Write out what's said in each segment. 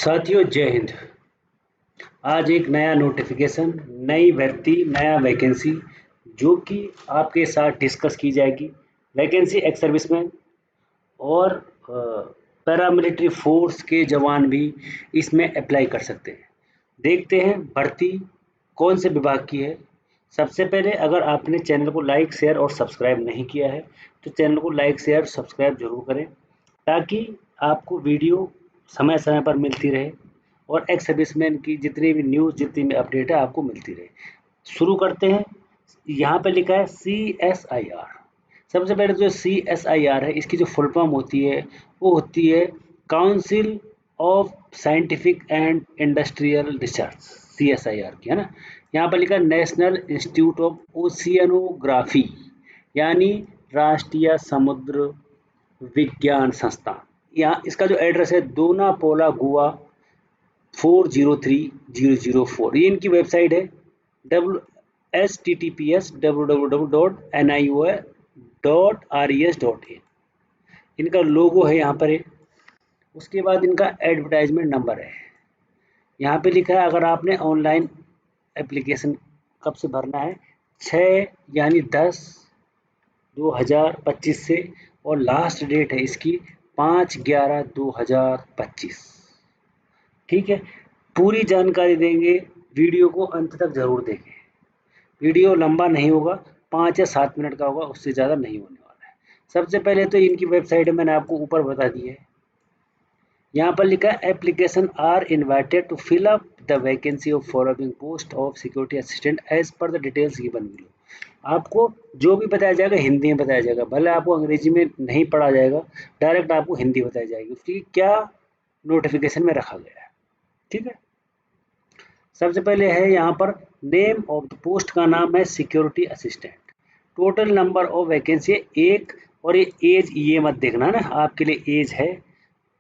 साथियों जय हिंद। आज एक नया नोटिफिकेशन, नई भर्ती, नया वैकेंसी जो कि आपके साथ डिस्कस की जाएगी। वैकेंसी एक्स सर्विसमैन और पैरामिलिट्री फोर्स के जवान भी इसमें अप्लाई कर सकते हैं। देखते हैं भर्ती कौन से विभाग की है। सबसे पहले अगर आपने चैनल को लाइक शेयर और सब्सक्राइब नहीं किया है तो चैनल को लाइक शेयर सब्सक्राइब जरूर करें ताकि आपको वीडियो समय समय पर मिलती रहे और एक्स सर्विसमैन की जितनी भी न्यूज़, जितनी भी अपडेट है आपको मिलती रहे। शुरू करते हैं। यहाँ पे लिखा है CSIR। सबसे पहले जो CSIR है इसकी जो फुल फॉर्म होती है वो होती है council of scientific and industrial research, CSIR की है ना। यहाँ पर लिखा है नेशनल इंस्टीट्यूट ऑफ ओशियनोग्राफी, यानी राष्ट्रीय समुद्र विज्ञान संस्थान। यहाँ इसका जो एड्रेस है दोनापोला गोवा 403004। ये इनकी वेबसाइट है https://www.niua.res.in। इनका लोगो है यहाँ पर है। उसके बाद इनका एडवर्टाइजमेंट नंबर है। यहाँ पे लिखा है अगर आपने ऑनलाइन एप्लीकेशन कब से भरना है, 6 यानी 10/2025 से, और लास्ट डेट है इसकी 5/11/2025। ठीक है, पूरी जानकारी देंगे। वीडियो को अंत तक जरूर देखें। वीडियो लंबा नहीं होगा, 5 या 7 मिनट का होगा, उससे ज़्यादा नहीं होने वाला है। सबसे पहले तो इनकी वेबसाइट मैंने आपको ऊपर बता दी है। यहाँ पर लिखा है application are invited to fill up the vacancy of following post of security assistant as per the details given below. आपको जो भी बताया जाएगा हिंदी में बताया जाएगा, भले आपको अंग्रेजी में नहीं पढ़ा जाएगा, डायरेक्ट आपको हिंदी बताई जाएगी उसकी क्या नोटिफिकेशन में रखा गया है। ठीक है, सबसे पहले है यहाँ पर नेम ऑफ द पोस्ट का नाम है security assistant. Total number of vacancy है 1, और ये एज ये मत देखना ना, आपके लिए एज है।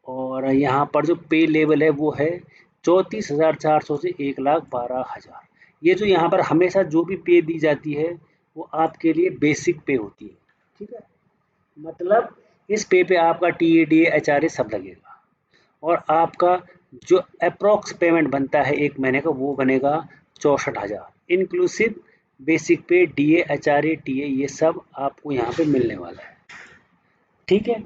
और यहाँ पर जो पे लेवल है वो है 34,400 से 1,12,000। ये जो यहाँ पर हमेशा जो भी पे दी जाती है वो आपके लिए बेसिक पे होती है। ठीक है, मतलब इस पे पे आपका TADA HRA सब लगेगा, और आपका जो अप्रोक्स पेमेंट बनता है एक महीने का वो बनेगा 64,000 इंक्लूसिव बेसिक पे, DA HRA TA ये सब आपको यहाँ पे मिलने वाला है। ठीक है,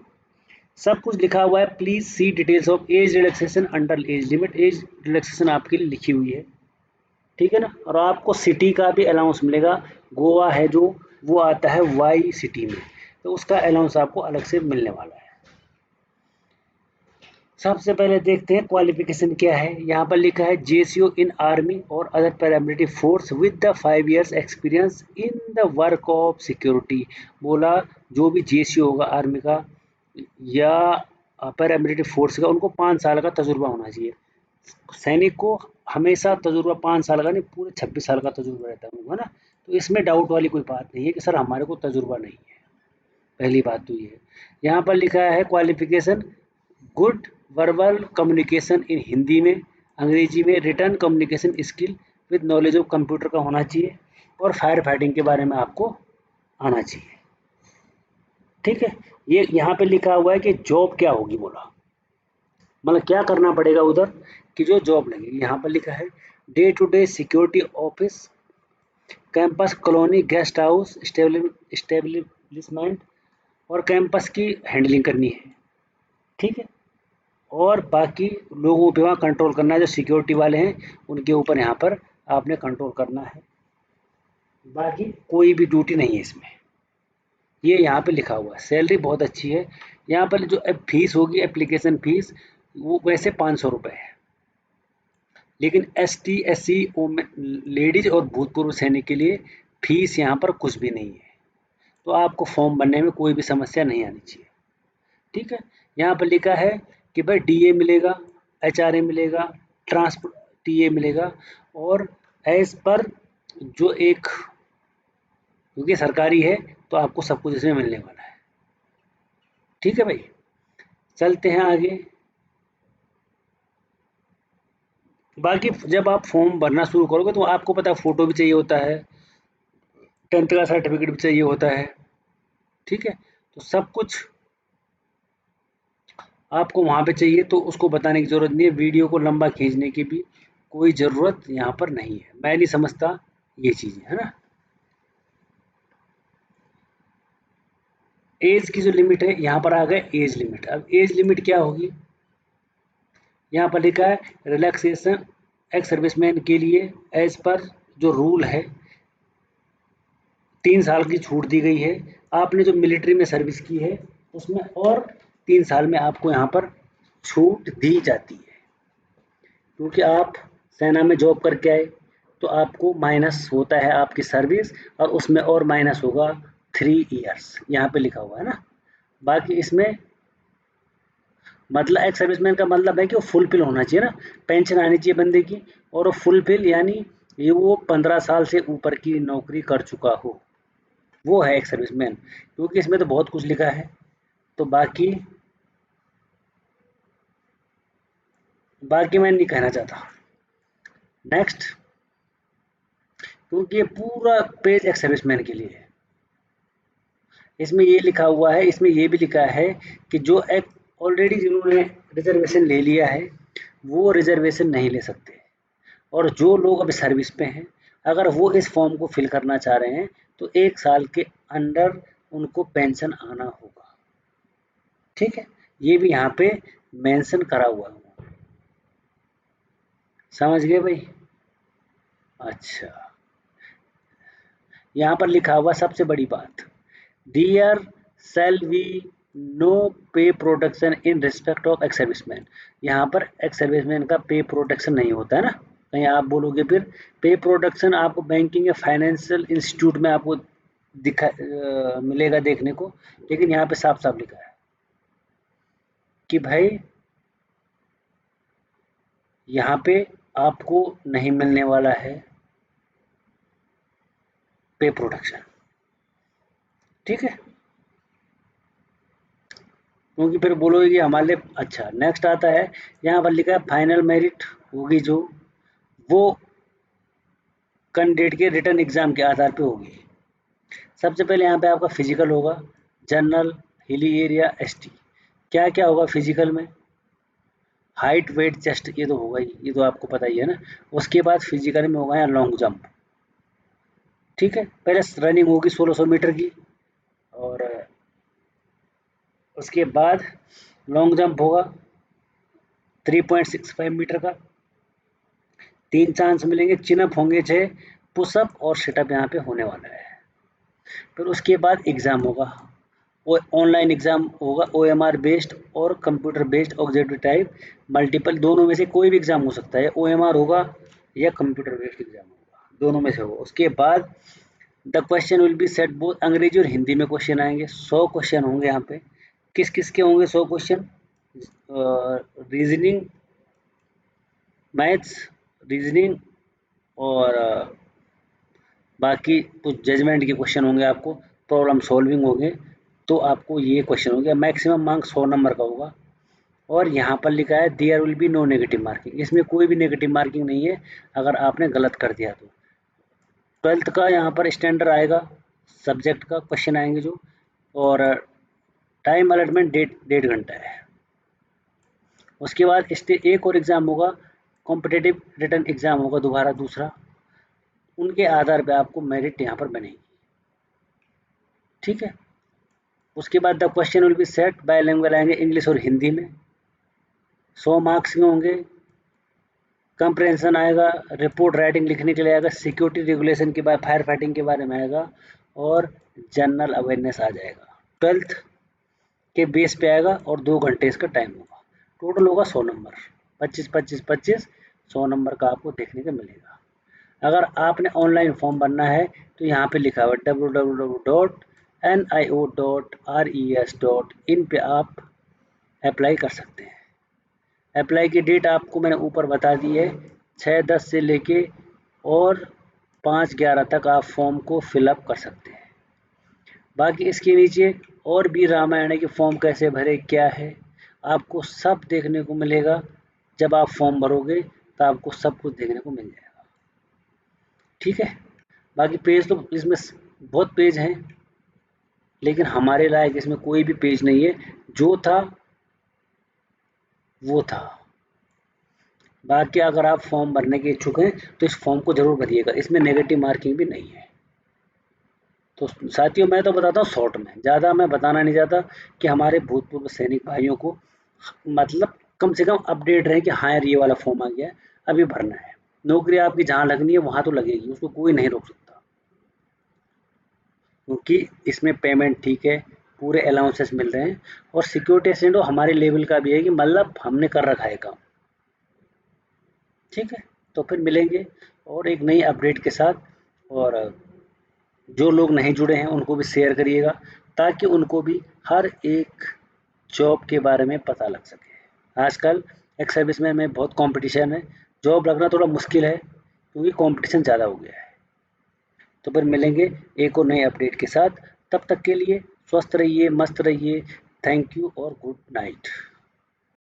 सब कुछ लिखा हुआ है। Please see details of age relaxation under age limit. Age relaxation आपके लिए लिखी हुई है। ठीक है ना, और आपको सिटी का भी अलाउंस मिलेगा। गोवा है जो वो आता है वाई सिटी में, तो उसका अलाउंस आपको अलग से मिलने वाला है। सबसे पहले देखते हैं क्वालिफिकेशन क्या है। यहाँ पर लिखा है JCO इन आर्मी और other paramilitary force with the 5 years experience in the work of security. बोला जो भी JCO होगा आर्मी का या पैरामिलिट्री फोर्स का, उनको 5 साल का तजुर्बा होना चाहिए। सैनिक को हमेशा तजुर्बा 5 साल का नहीं, पूरे 26 साल का तजुर्बा रहता है ना। तो इसमें डाउट वाली कोई बात नहीं है कि सर हमारे को तजुर्बा नहीं है। पहली बात तो ये है। यहाँ पर लिखा है qualification good verbal communication in Hindi में, अंग्रेजी में, return communication skill with knowledge of computer का होना चाहिए, और फायर फाइटिंग के बारे में आपको आना चाहिए। ठीक है, ये यहाँ पे लिखा हुआ है कि जॉब क्या होगी, बोला मतलब क्या करना पड़ेगा उधर कि जो जॉब लगेगी। यहाँ पर लिखा है day to day security office, campus colony, guest house, establishment और कैंपस की हैंडलिंग करनी है। ठीक है, और बाकी लोगों पे वहाँ कंट्रोल करना है, जो सिक्योरिटी वाले हैं उनके ऊपर यहाँ पर आपने कंट्रोल करना है। बाकी कोई भी ड्यूटी नहीं है इसमें, ये यहाँ पे लिखा हुआ है। सैलरी बहुत अच्छी है। यहाँ पर जो फीस होगी, एप्लीकेशन फीस, वो वैसे 500 रुपये है, लेकिन ST SC लेडीज और भूतपूर्व सैनिक के लिए फीस यहाँ पर कुछ भी नहीं है, तो आपको फॉर्म भरने में कोई भी समस्या नहीं आनी चाहिए। ठीक है, यहाँ पर लिखा है कि भाई DA मिलेगा, HRA मिलेगा, ट्रांसपोर्ट TA मिलेगा, और एज पर जो एक, क्योंकि सरकारी है तो आपको सब कुछ इसमें मिलने वाला है। ठीक है भाई, चलते हैं आगे। बाकी जब आप फॉर्म भरना शुरू करोगे तो आपको पता है फोटो भी चाहिए होता है, 10th का सर्टिफिकेट भी चाहिए होता है। ठीक है, तो सब कुछ आपको वहाँ पे चाहिए तो उसको बताने की ज़रूरत नहीं है, वीडियो को लंबा खींचने की भी कोई ज़रूरत यहाँ पर नहीं है। मैं नहीं समझता ये चीज़ें, है ना। एज की जो लिमिट है यहाँ पर आ गए एज लिमिट। अब एज लिमिट क्या होगी, यहाँ पर लिखा है रिलैक्सेशन एक्स सर्विसमैन के लिए एज पर जो रूल है 3 साल की छूट दी गई है। आपने जो मिलिट्री में सर्विस की है उसमें और 3 साल में आपको यहाँ पर छूट दी जाती है, क्योंकि आप सेना में जॉब करके आए तो आपको माइनस होता है आपकी सर्विस, और उसमें और माइनस होगा 3 ईयर्स, यहाँ पे लिखा हुआ है ना। बाकी इसमें मतलब एक्स सर्विसमैन का मतलब है कि वो फुलफिल होना चाहिए ना, पेंशन आनी चाहिए बंदे की, और वो फुलफिल यानी ये वो 15 साल से ऊपर की नौकरी कर चुका हो, वो है एक्स सर्विसमैन। क्योंकि इसमें तो बहुत कुछ लिखा है, तो बाकी बाकी मैं नहीं कहना चाहता। नेक्स्ट, क्योंकि ये पूरा पेज एक्स सर्विसमैन के लिए है। इसमें ये लिखा हुआ है, इसमें ये भी लिखा है कि जो एक ऑलरेडी जिन्होंने रिजर्वेशन ले लिया है वो रिजर्वेशन नहीं ले सकते, और जो लोग अभी सर्विस पे हैं अगर वो इस फॉर्म को फिल करना चाह रहे हैं तो 1 साल के अंडर उनको पेंशन आना होगा। ठीक है, ये भी यहाँ पे मेंशन करा हुआ है। समझ गए भाई? अच्छा, यहाँ पर लिखा हुआ सबसे बड़ी बात, डियर सेल वी नो पे protection in respect of ex serviceman. यहाँ पर एक्स सर्विसमैन का पे प्रोटेक्शन नहीं होता है ना। कहीं आप बोलोगे फिर पे प्रोटेक्शन आपको बैंकिंग या फाइनेंशियल इंस्टीट्यूट में आपको मिलेगा देखने को, लेकिन यहाँ पे साफ साफ लिखा है कि भाई यहाँ पे आपको नहीं मिलने वाला है पे प्रोटेक्शन। ठीक है, क्योंकि फिर बोलोगे कि हमारे लिए। अच्छा, नेक्स्ट आता है, यहाँ पर लिखा है फाइनल मेरिट होगी जो, वो कैंडिडेट के रिटर्न एग्जाम के आधार पे होगी। सबसे पहले यहाँ पे आपका फिजिकल होगा, जनरल, हिली एरिया, एसटी। क्या क्या होगा फिजिकल में, हाइट, वेट, चेस्ट, ये तो होगा ही, ये तो आपको पता ही है ना। उसके बाद फिजिकल में होगा यहाँ लॉन्ग जंप। ठीक है, पहले रनिंग होगी 1600 मीटर की, और उसके बाद लॉन्ग जंप होगा 3.65 मीटर का। 3 चांस मिलेंगे, चिनअप होंगे 6, पुशअप और सिटअप यहाँ पे होने वाला है। फिर उसके बाद एग्ज़ाम होगा, वो ऑनलाइन एग्ज़ाम होगा, ओएमआर बेस्ड और computer based objective type multiple, दोनों में से कोई भी एग्ज़ाम हो सकता है, ओएमआर होगा या कंप्यूटर बेस्ड एग्ज़ाम होगा, दोनों में से होगा। उसके बाद the question will be set both अंग्रेजी और हिंदी में क्वेश्चन आएंगे, 100 क्वेश्चन होंगे यहाँ पे। किस किस के होंगे 100 क्वेश्चन, रीजनिंग, मैथ्स, रीजनिंग, और बाकी कुछ जजमेंट के क्वेश्चन होंगे आपको, प्रॉब्लम सॉल्विंग होंगे। तो आपको ये क्वेश्चन हो गया, मैक्सिमम मार्क्स 100 नंबर का होगा। और यहाँ पर लिखा है there will be no negative marking, इसमें कोई भी नेगेटिव मार्किंग नहीं है अगर आपने गलत कर दिया तो। 12th का यहाँ पर स्टैंडर्ड आएगा, सब्जेक्ट का क्वेश्चन आएंगे जो, और टाइम अलॉटमेंट 1.5 घंटा है। उसके बाद एक और एग्ज़ाम होगा, कॉम्पिटिटिव रिटन एग्ज़ाम होगा दोबारा दूसरा, उनके आधार पे आपको मेरिट यहाँ पर बनेगी। ठीक है, उसके बाद the question will be set by language आएंगे, इंग्लिश और हिंदी में, 100 मार्क्स के होंगे। कंप्रेंशन आएगा, रिपोर्ट राइटिंग लिखने के लिए आएगा, सिक्योरिटी रेगुलेशन के बाद फायर फाइटिंग के बारे में आएगा, और जनरल अवेयरनेस आ जाएगा। 12th के बेस पे आएगा और 2 घंटे इसका टाइम होगा। टोटल होगा 100 नंबर, 25 100 नंबर का आपको देखने को मिलेगा। अगर आपने ऑनलाइन फॉर्म भरना है तो यहाँ पे लिखा हुआ है www.nio.res.in पे आप अप्लाई कर सकते हैं। अप्लाई की डेट आपको मैंने ऊपर बता दी है, 6/10 से लेके और 5/11 तक आप फॉर्म को फिलअप कर सकते हैं। बाकी इसके नीचे और भी रामायण है कि फॉर्म कैसे भरे, क्या है, आपको सब देखने को मिलेगा। जब आप फॉर्म भरोगे तो आपको सब कुछ देखने को मिल जाएगा। ठीक है, बाकी पेज तो इसमें बहुत पेज हैं, लेकिन हमारे लायक इसमें कोई भी पेज नहीं है। जो था वो था। बाकी अगर आप फॉर्म भरने के इच्छुक हैं तो इस फॉर्म को ज़रूर भरिएगा, इसमें नेगेटिव मार्किंग भी नहीं है। तो साथियों मैं तो बताता हूँ शॉर्ट में, ज़्यादा मैं बताना नहीं चाहता कि हमारे भूतपूर्व सैनिक भाइयों को मतलब कम से कम अपडेट रहे कि हाँ यार ये वाला फॉर्म आ गया है, अभी भरना है। नौकरी आपकी जहाँ लगनी है वहाँ तो लगेगी, उसको कोई नहीं रोक सकता, क्योंकि इसमें पेमेंट ठीक है, पूरे अलाउंसेस मिल रहे हैं, और सिक्योरिटी एजेंट हमारे लेवल का भी है कि मतलब हमने कर रखा है काम। ठीक है, तो फिर मिलेंगे और एक नई अपडेट के साथ। और जो लोग नहीं जुड़े हैं उनको भी शेयर करिएगा, ताकि उनको भी हर एक जॉब के बारे में पता लग सके। आजकल एक्स सर्विस में बहुत कंपटीशन है, जॉब लगना थोड़ा मुश्किल है क्योंकि कंपटीशन ज़्यादा हो गया है। तो फिर मिलेंगे एक और नए अपडेट के साथ, तब तक के लिए स्वस्थ रहिए, मस्त रहिए। थैंक यू और गुड नाइट।